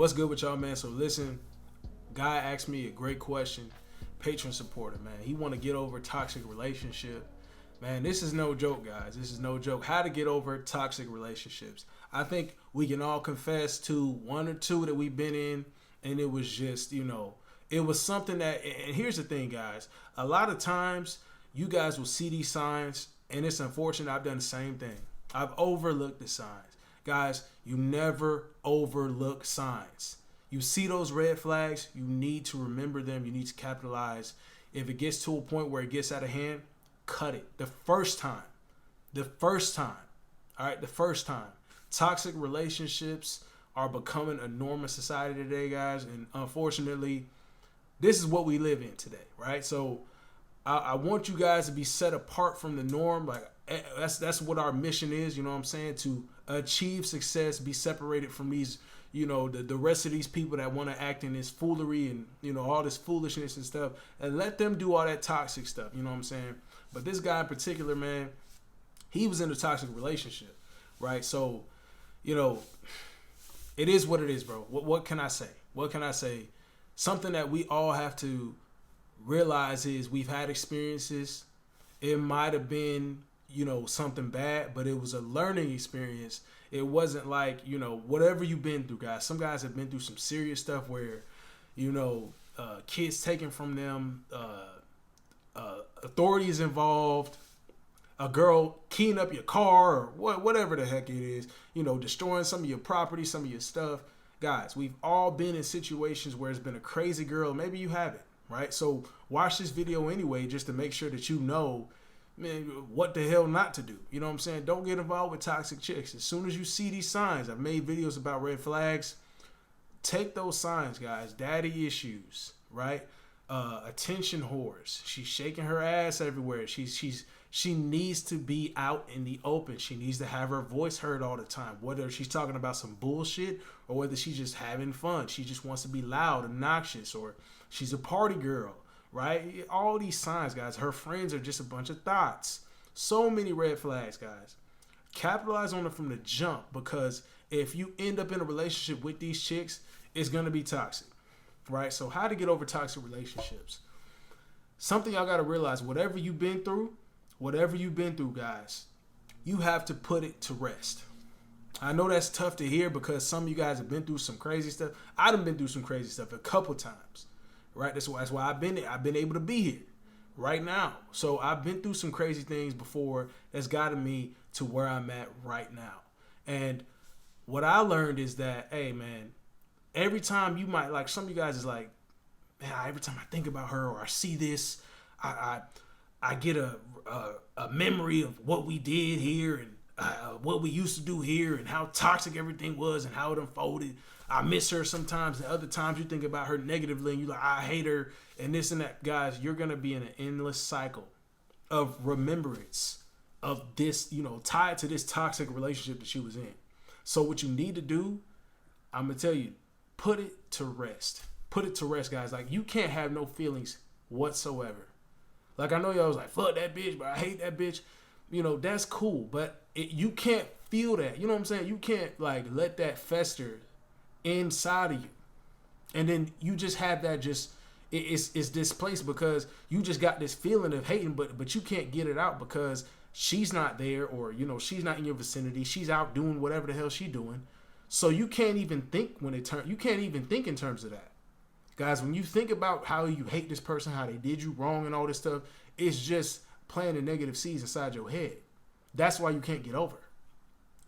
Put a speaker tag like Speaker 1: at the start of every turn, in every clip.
Speaker 1: What's good with y'all, man? So listen, guy asked me a great question. Patron supporter, man. He want to get over toxic relationship. Man, this is no joke, guys. This is no joke. How to get over toxic relationships. I think we can all confess to one or two that we've been in, and it was just, it was something that, and here's the thing, guys. A lot of times, you guys will see these signs, and it's unfortunate. I've done the same thing. I've overlooked the signs. Guys, you never overlook signs. You see those red flags, you need to remember them. You need to capitalize. If it gets to a point where it gets out of hand, cut it. The first time. All right, the first time. Toxic relationships are becoming a norm in society today, guys. And unfortunately, this is what we live in today, right? So I want you guys to be set apart from the norm. Like that's what our mission is, you know what I'm saying? To achieve success, be separated from these, the rest of these people that want to act in this foolery and, all this foolishness and stuff, and let them do all that toxic stuff, you know what I'm saying? But this guy in particular, man, he was in a toxic relationship, right? So, it is what it is, bro. What can I say? What can I say? Something that we all have to realize is we've had experiences. It might have been, something bad, but it was a learning experience. It wasn't like, whatever you've been through, guys. Some guys have been through some serious stuff where, kids taken from them, authorities involved, a girl keying up your car or whatever the heck it is, destroying some of your property, some of your stuff. Guys, we've all been in situations where it's been a crazy girl. Maybe you haven't, right? So watch this video anyway, just to make sure that you know, man, what the hell not to do. You know what I'm saying? Don't get involved with toxic chicks. As soon as you see these signs, I've made videos about red flags. Take those signs, guys. Daddy issues, right? Attention whores. She's shaking her ass everywhere. She needs to be out in the open. She needs to have her voice heard all the time. Whether she's talking about some bullshit or whether she's just having fun. She just wants to be loud, obnoxious, or she's a party girl, right? All these signs, guys. Her friends are just a bunch of thoughts. So many red flags, guys. Capitalize on it from the jump, because if you end up in a relationship with these chicks, it's going to be toxic, right? So how to get over toxic relationships. Something y'all got to realize, whatever you've been through, guys, you have to put it to rest. I know that's tough to hear because some of you guys have been through some crazy stuff. I done been through some crazy stuff a couple times, right? That's why I've been able to be here right now. So I've been through some crazy things before that's gotten me to where I'm at right now. And what I learned is that, hey, man, every time you might, like, some of you guys is like, man, every time I think about her or I see this, I get a memory of what we did here and what we used to do here and how toxic everything was and how it unfolded. I miss her sometimes, and other times you think about her negatively and you're like, I hate her and this and that. Guys, you're going to be in an endless cycle of remembrance of this, tied to this toxic relationship that she was in. So what you need to do, I'm going to tell you, put it to rest. Put it to rest, guys. Like, you can't have no feelings whatsoever. Like, I know y'all was like, fuck that bitch, but I hate that bitch. That's cool. But you can't feel that. You know what I'm saying? You can't, like, let that fester inside of you. And then you just have that it's displaced because you just got this feeling of hating, but you can't get it out because she's not there, or, she's not in your vicinity. She's out doing whatever the hell she's doing. So you can't even think you can't even think in terms of that. Guys, when you think about how you hate this person, how they did you wrong and all this stuff, it's just planting negative seeds inside your head. That's why you can't get over her.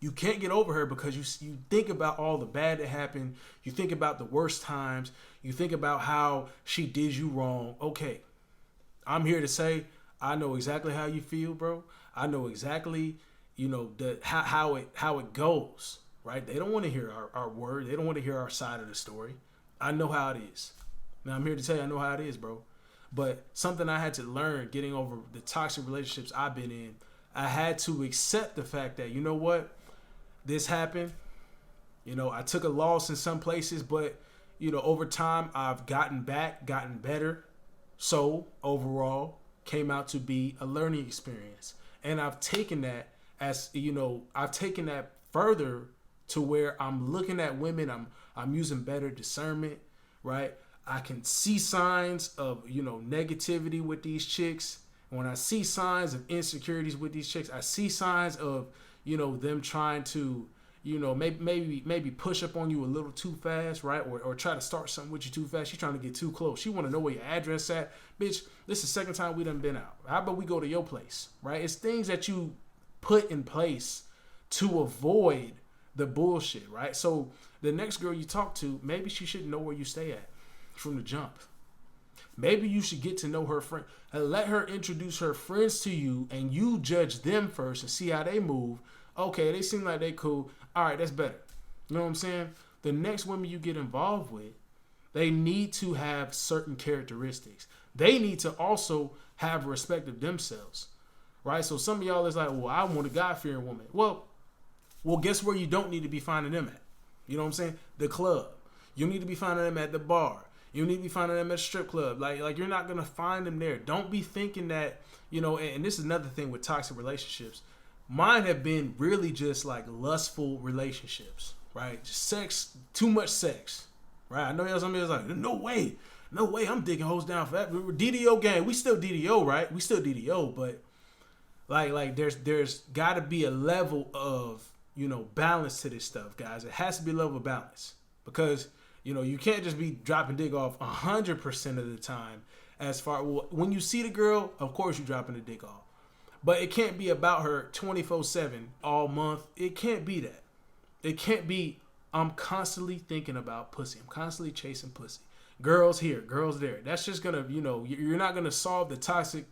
Speaker 1: You can't get over her because you think about all the bad that happened. You think about the worst times. You think about how she did you wrong. Okay, I'm here to say I know exactly how you feel, bro. I know exactly, how it goes, right? They don't want to hear our word. They don't want to hear our side of the story. I know how it is. Now, I'm here to tell you I know how it is, bro. But something I had to learn getting over the toxic relationships I've been in, I had to accept the fact that, you know what, this happened. I took a loss in some places, but, over time I've gotten better. So overall, came out to be a learning experience. And I've taken that I've taken that further to where I'm looking at women. I'm using better discernment, right? I can see signs of, negativity with these chicks. When I see signs of insecurities with these chicks, I see signs of, them trying to, maybe push up on you a little too fast, right? Or try to start something with you too fast. She's trying to get too close. She want to know where your address at. Bitch, this is the second time we done been out. How about we go to your place, right? It's things that you put in place to avoid the bullshit, right? So the next girl you talk to, maybe she should know where you stay at from the jump. Maybe you should get to know her friend and let her introduce her friends to you, and you judge them first and see how they move. Okay, they seem like they cool. All right, that's better. You know what I'm saying? The next women you get involved with, they need to have certain characteristics. They need to also have respect of themselves, right? So some of y'all is like, well, I want a God-fearing woman. Well, guess where you don't need to be finding them at? You know what I'm saying? The club. You need to be finding them at the bar. You need to be finding them at a strip club. Like you're not gonna find them there. Don't be thinking that, and this is another thing with toxic relationships. Mine have been really just like lustful relationships, right? Just sex, too much sex, right? I know y'all some of y'all like, no way, I'm digging hoes down for that. DDO gang, we still DDO, right? We still DDO, but like there's got to be a level of balance to this stuff, guys. It has to be a level of balance because you can't just be dropping dick off 100% of the time. When you see the girl, of course you're dropping the dick off. But it can't be about her 24/7 all month. It can't be that. It can't be, I'm constantly thinking about pussy. I'm constantly chasing pussy. Girls here, girls there. That's just going to, you're not going to solve the toxic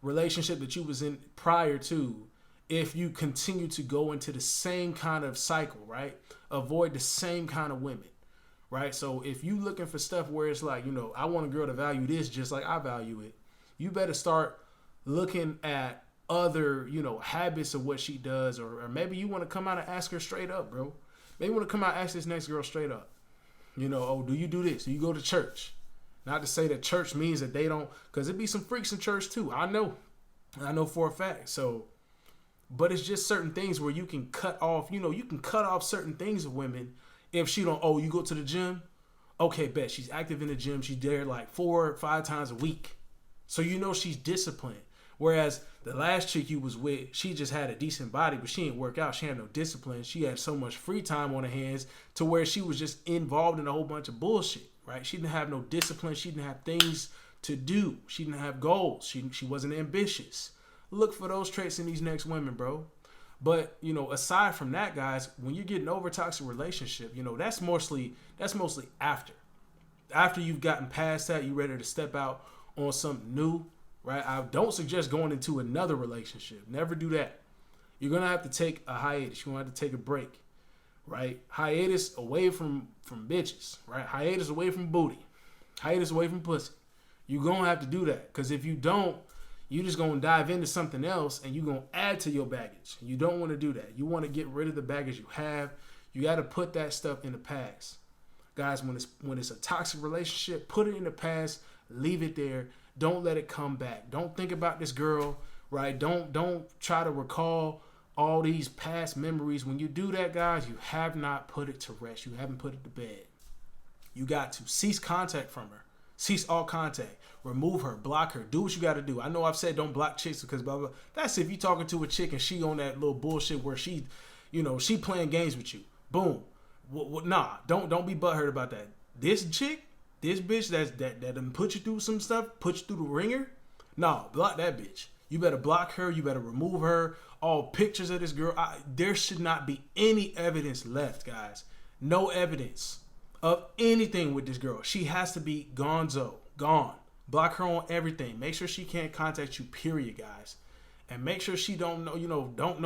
Speaker 1: relationship that you was in prior to if you continue to go into the same kind of cycle, right? Avoid the same kind of women, right? So if you looking for stuff where it's like, I want a girl to value this just like I value it, you better start looking at other, habits of what she does, or maybe you want to come out and ask her straight up, bro. Maybe you want to come out and ask this next girl straight up. Oh, do you do this? Do you go to church? Not to say that church means that they don't, because it be some freaks in church too. I know for a fact. So, but it's just certain things where you can cut off, you can cut off certain things of women if she don't, you go to the gym? Okay, bet. She's active in the gym. She's there like 4 or 5 times a week. So she's disciplined. Whereas the last chick you was with, she just had a decent body, but she didn't work out. She had no discipline. She had so much free time on her hands to where she was just involved in a whole bunch of bullshit, right? She didn't have no discipline. She didn't have things to do. She didn't have goals. She wasn't ambitious. Look for those traits in these next women, bro. But, aside from that, guys, when you're getting over a toxic relationship, that's mostly after. After you've gotten past that, you're ready to step out on something new. Right? I don't suggest going into another relationship. Never do that. You're going to have to take a hiatus. You're going to have to take a break. Right? Hiatus away from bitches. Right? Hiatus away from booty. Hiatus away from pussy. You're going to have to do that. Because if you don't, you're just going to dive into something else and you're going to add to your baggage. You don't want to do that. You want to get rid of the baggage you have. You got to put that stuff in the past. Guys, when it's a toxic relationship, put it in the past. Leave it there. Don't let it come back. Don't think about this girl, right? Don't try to recall all these past memories. When you do that, guys, you have not put it to rest. You haven't put it to bed. You got to cease contact from her. Cease all contact. Remove her. Block her. Do what you got to do. I know I've said don't block chicks because blah, blah. That's if you talking to a chick and she on that little bullshit where she playing games with you. Boom. Nah, don't be butthurt about that. This chick, this bitch that done put you through some stuff, put you through the ringer. No, block that bitch. You better block her. You better remove her. All pictures of this girl. There should not be any evidence left, guys. No evidence of anything with this girl. She has to be gonzo. Gone. Block her on everything. Make sure she can't contact you, period, guys. And make sure she don't know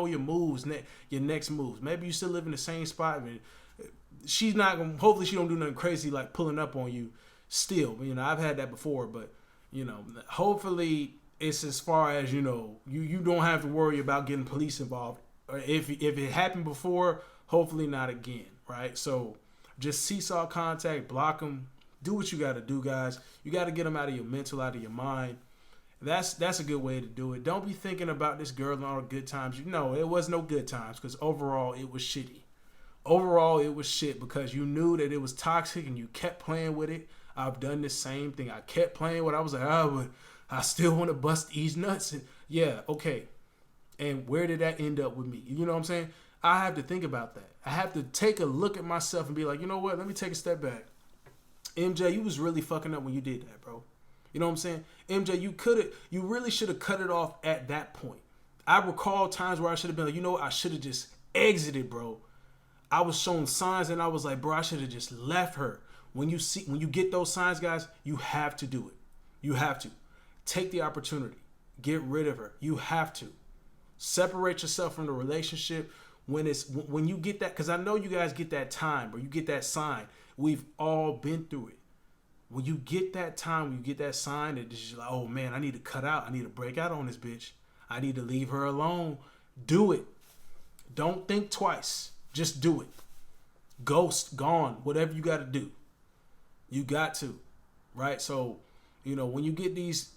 Speaker 1: your moves, your next moves. Maybe you still live in the same spot. I mean, she's not gonna, hopefully she don't do nothing crazy like pulling up on you still. I've had that before, but hopefully it's as far as, you don't have to worry about getting police involved. Or if it happened before, hopefully not again, right? So just cease all contact, block them, do what you got to do, guys. You got to get them out of your mental, out of your mind. That's a good way to do it. Don't be thinking about this girl and all the good times. No, it was no good times because overall it was shitty. Overall, it was shit because you knew that it was toxic and you kept playing with it. I've done the same thing. I kept playing with it. I was like, but I still want to bust these nuts. And yeah, okay. And where did that end up with me? You know what I'm saying? I have to think about that. I have to take a look at myself and be like, you know what? Let me take a step back. MJ, you was really fucking up when you did that, bro. You know what I'm saying? MJ, you really should have cut it off at that point. I recall times where I should have been like, you know what? I should have just exited, bro. I was showing signs and I was like, bro, I should have just left her. When you get those signs, guys, you have to do it. You have to. Take the opportunity. Get rid of her. You have to. Separate yourself from the relationship when you get that, because I know you guys get that time or you get that sign. We've all been through it. When you get that time, when you get that sign that it's like, oh man, I need to cut out. I need to break out on this bitch. I need to leave her alone. Do it. Don't think twice. Just do it. Ghost, gone, whatever you got to do. You got to, right? So, when you get these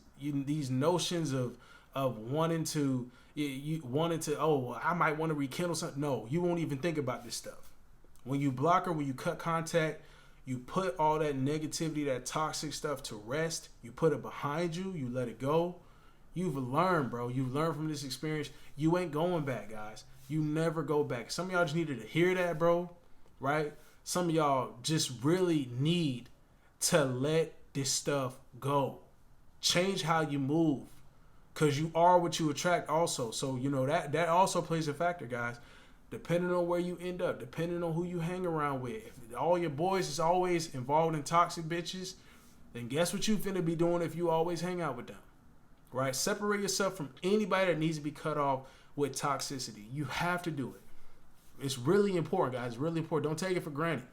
Speaker 1: notions of wanting to, oh, I might want to rekindle something. No, you won't even think about this stuff. When you block her, when you cut contact, you put all that negativity, that toxic stuff to rest. You put it behind you. You let it go. You've learned, bro. You've learned from this experience. You ain't going back, guys. You never go back. Some of y'all just needed to hear that, bro. Right? Some of y'all just really need to let this stuff go. Change how you move. Because you are what you attract also. So, that also plays a factor, guys. Depending on where you end up, depending on who you hang around with. If all your boys is always involved in toxic bitches, then guess what you finna be doing if you always hang out with them. Right? Separate yourself from anybody that needs to be cut off with toxicity. You have to do it. It's really important, guys. It's really important. Don't take it for granted.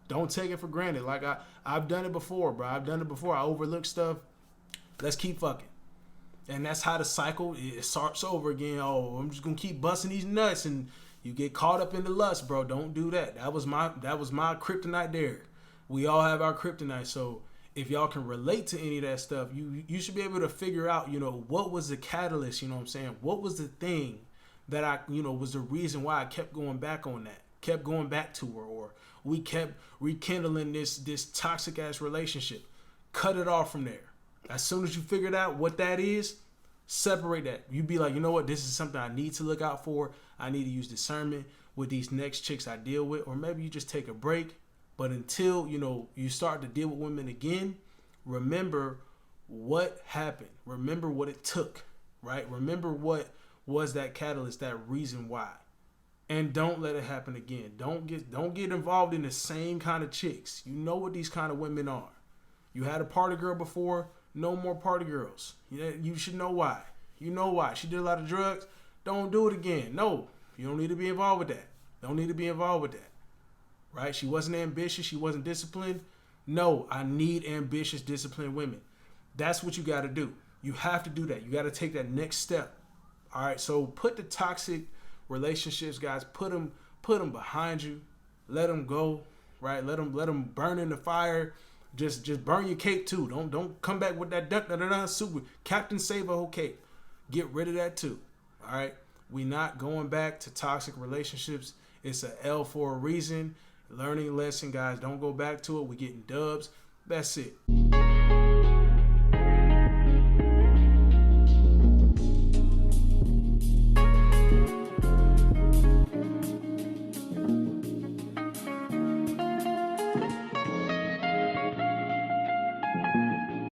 Speaker 1: Don't take it for granted. Like I've done it before, bro. I've done it before. I overlook stuff. Let's keep fucking. And that's how the cycle, it starts over again. Oh, I'm just gonna keep busting these nuts, and you get caught up in the lust, bro. Don't do that. That was my kryptonite there. We all have our kryptonite. So if y'all can relate to any of that stuff, you should be able to figure out, what was the catalyst, you know what I'm saying? What was the thing that I, was the reason why I kept going back on that, kept going back to her, or we kept rekindling this toxic ass relationship. Cut it off from there. As soon as you figured out what that is, separate that. You be like, you know what? This is something I need to look out for. I need to use discernment with these next chicks I deal with. Or maybe you just take a break. But until, you start to deal with women again, remember what happened. Remember what it took, right? Remember what was that catalyst, that reason why. And don't let it happen again. Don't get involved in the same kind of chicks. You know what these kind of women are. You had a party girl before. No more party girls. You should know why. You know why. She did a lot of drugs. Don't do it again. No, you don't need to be involved with that. Don't need to be involved with that. Right? She wasn't ambitious. She wasn't disciplined. No, I need ambitious, disciplined women. That's what you got to do. You have to do that. You got to take that next step. All right. So put the toxic relationships, guys. Put them behind you. Let them go. Right? Let them burn in the fire. Just burn your cape too. Don't come back with that super Captain Save a whole cape. Get rid of that too. All right. We not going back to toxic relationships. It's a L for a reason. Learning lesson, guys. Don't go back to it. We getting dubs. That's it.